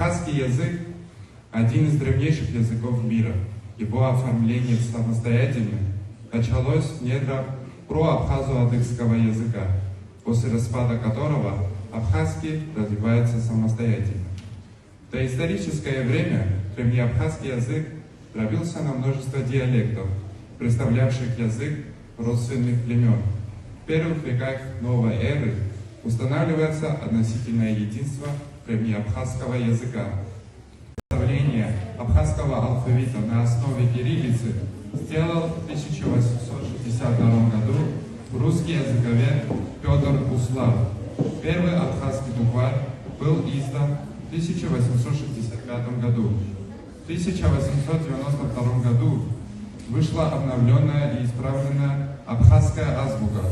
Абхазский язык – один из древнейших языков мира. Его оформление самостоятельно началось в недрах проабхазо-адыгского языка, после распада которого абхазский развивается самостоятельно. В доисторическое время древнеабхазский язык дробился на множество диалектов, представлявших язык родственных племен. В первых веках новой эры устанавливается относительное единство древнеабхазского языка. Составление абхазского алфавита на основе кириллицы сделал в 1862 году русский языковед Петр Буслав. Первый абхазский букварь был издан в 1865 году. В 1892 году вышла обновленная и исправленная абхазская азбука,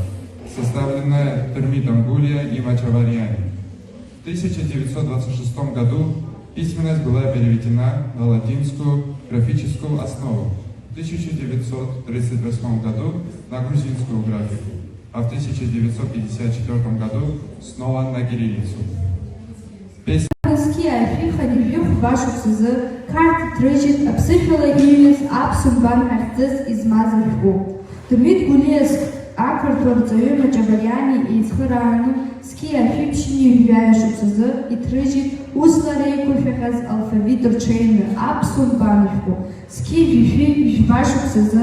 составленная Термитом Гулия и Мачаварьяни. В 1926 году письменность была переведена на латинскую графическую основу, в 1938 году на грузинскую графику, а в 1954 году снова на кириллицу. Ақырҭуарҵаҩы Маҷавариани еицхырааны сқьи архившьни ҩажәаҩа шықәсазы иҭрыжьит услара еиқәыршәахьаз алфавит рҽеины аԥсуа нбаншәҟәы. Сқьи жәишәи жәба шықәсазы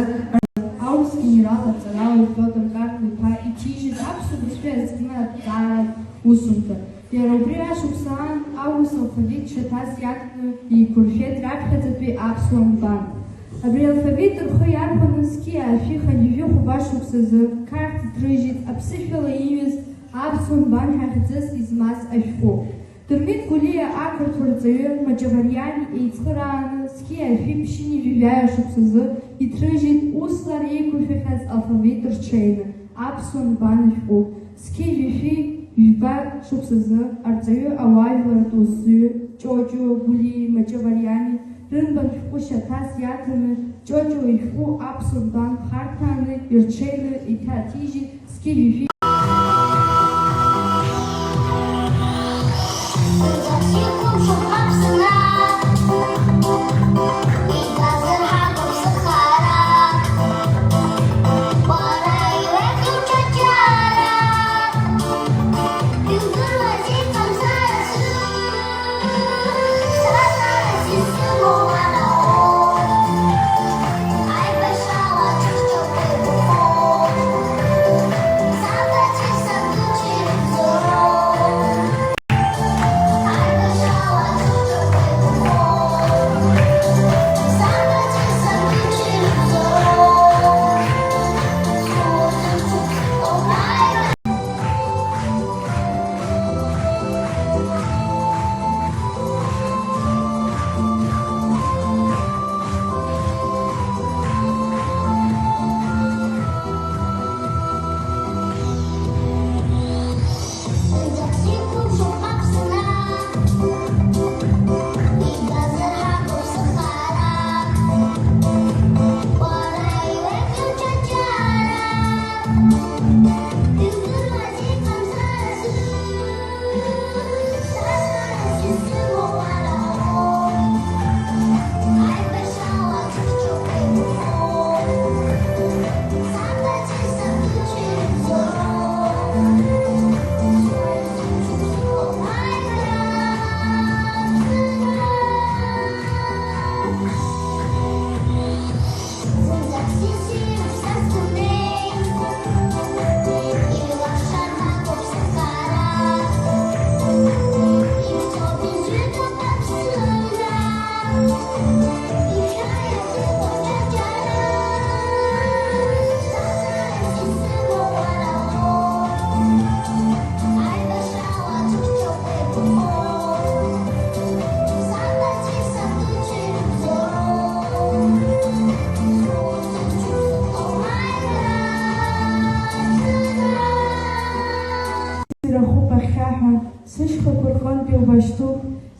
аус генерал аҵарауаҩ Петр Карл-иԥа иҭижьит аԥсуа бызшәа иазкны аҭҵааратә усумҭа. Иара убри ашықәсаан аус алфавит шьаҭас иакны еиқәыршәеит раԥхьаӡатәи аԥсуа нбан. Абри алфавит рхы иарбаны сқьи архив ҳанижәы хәба шықәсазы қарҭ иҭрыжьит аԥсышәала иҩыз аԥсуа нбан ҳәа хьӡыс измаз ашәҟәы. Термит Гулиа ақырҭуарҵаҩы Маҷавариани еицхырааны сқьи архив ԥшьыни жәаҩаҩа шықәсазы иҭрыжьит услар еиқәыршәахьаз алфавит рҽеины аԥсуа нбан ашәҟәы. Сқьи жәишәи жәба шықәсазы арҵаҩы ауаажәларатә усзуҩы Ҷоҷо Гулии Маҷавариани рынбан шәҟәы шьаҭас иаҭаны Ҷоҷо ишәҟәы аԥсуа нбан харҭәааны ирҽеины иҭаҭижьит сқьи жәишәи.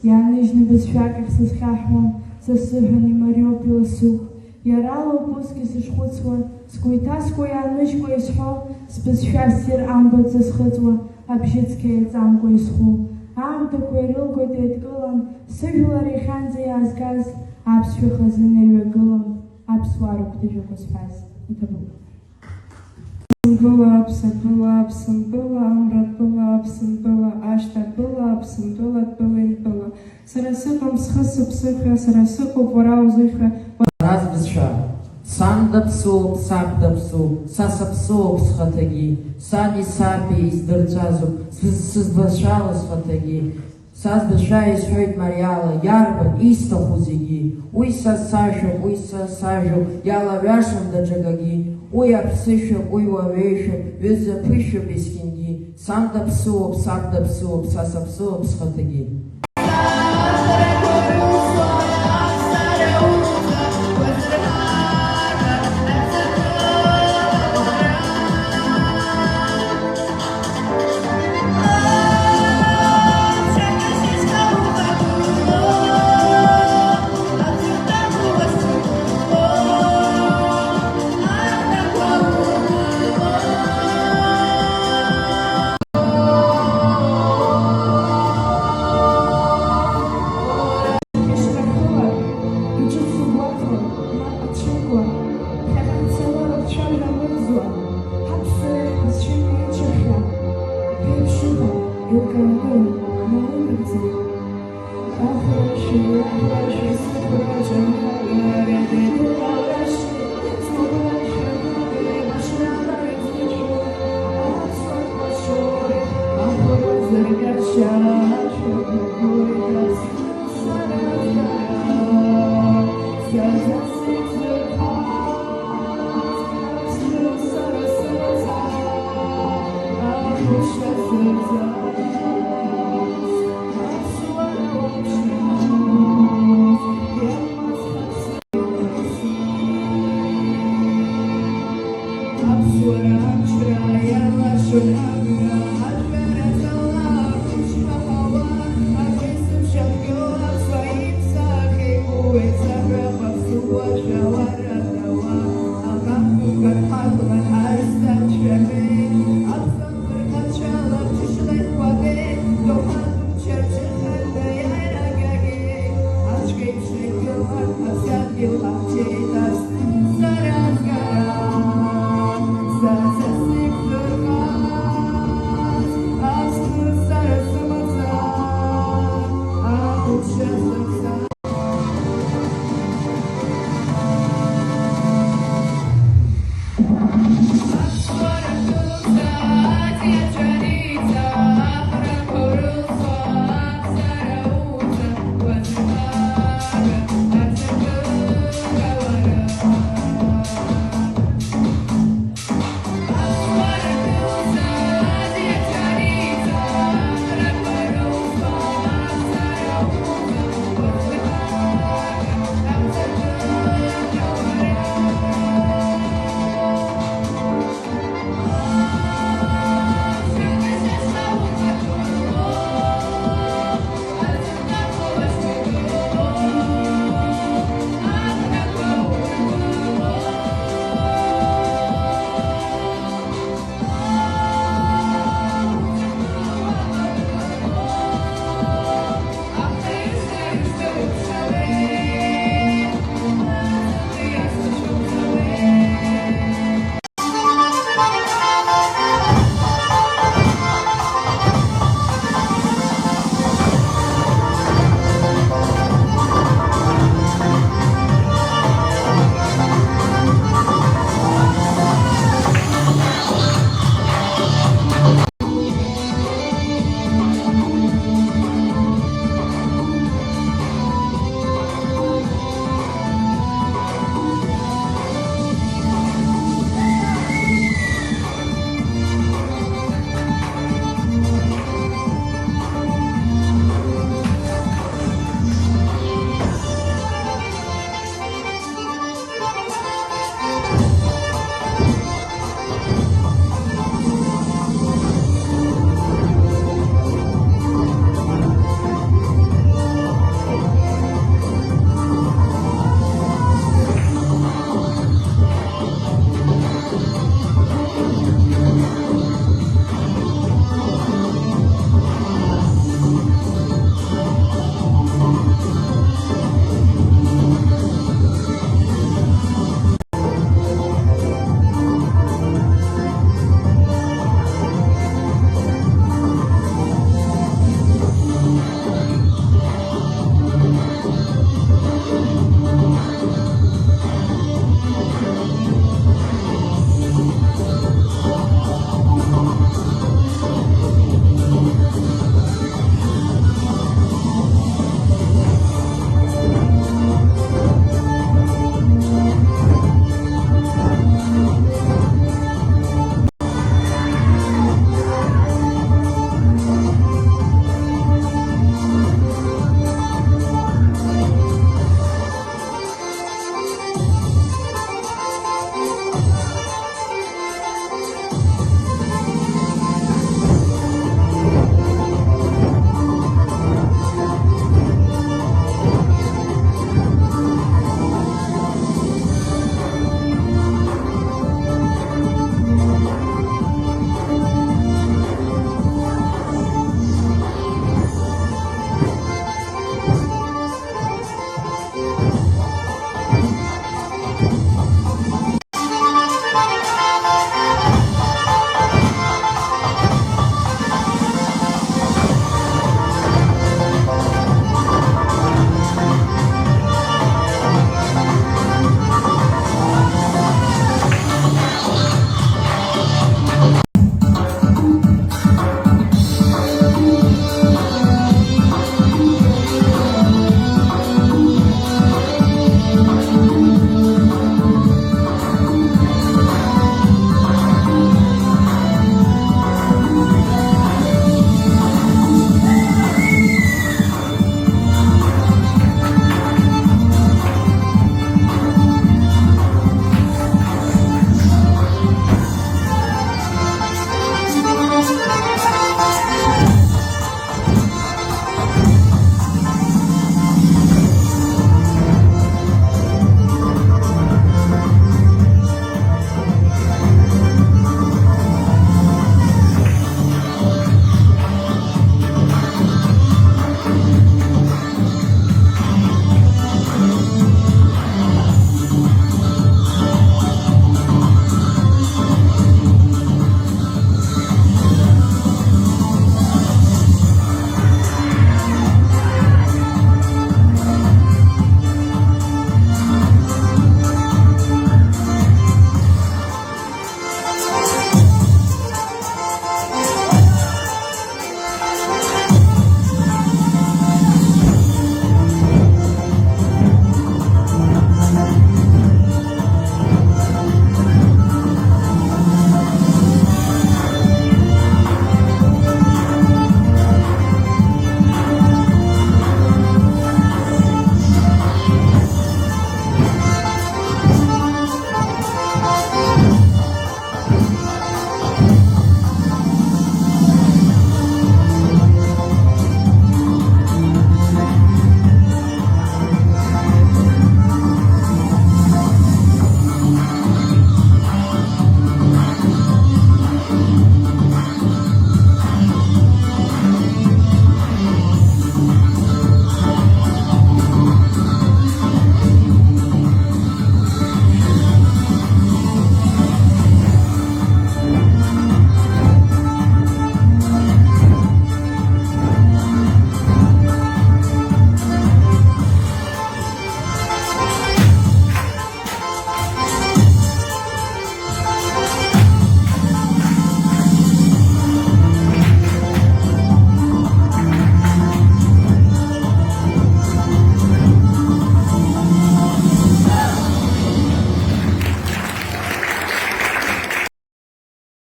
Иааныжьны бызшәак ахь сызхьаҳәуа, са сыҳәан имариоуп иласуп. Иара лоуп усгьы сышхәыцуа, сгәы иҭаскуа иааныжькәа исҳәо, сбызшәа ссир амбаӡа схыҵуа, абжьыцқьа еиҵамкәа исхәу. аӷдақәа ирылгоит еидкылан, сыжәлар иахьанӡа иаазгаз аԥсшәа хазына иҩагылан, аԥсуаа рыгәҭыжьқәа зҳәаз иҭабуп. Аԥсынтәыла, Аԥсабыла, Аԥсынтәыла, Амратәыла, Аԥсынтәыла, Ашьҭатәыла, Аԥсынтәыла, Тәыла-Интәыла. Сара сыҟам схы сыԥсыхьа, сара сыҟоуп уара узыхьа. Раз бызшәа, сан даԥсуоуп, саб даԥсуоуп, са саԥсуоуп схаҭагьы, сани саби издырҵәазоуп, сызлацәало схаҭагьы. Са сдашәа исҳәоит мариала, иарбан, исҭаху зегьы. Уи са сажәоуп, уи са сажәоуп, иалаҩашам даҽакагьы. Уи аԥсышәоуп, уи уаҩеишәоуп, ҩыза ԥышәоуп есқьынгьы. Сан даԥсуоуп, саб даԥсуоуп, са саԥсуоуп схаҭагьы. Сейчас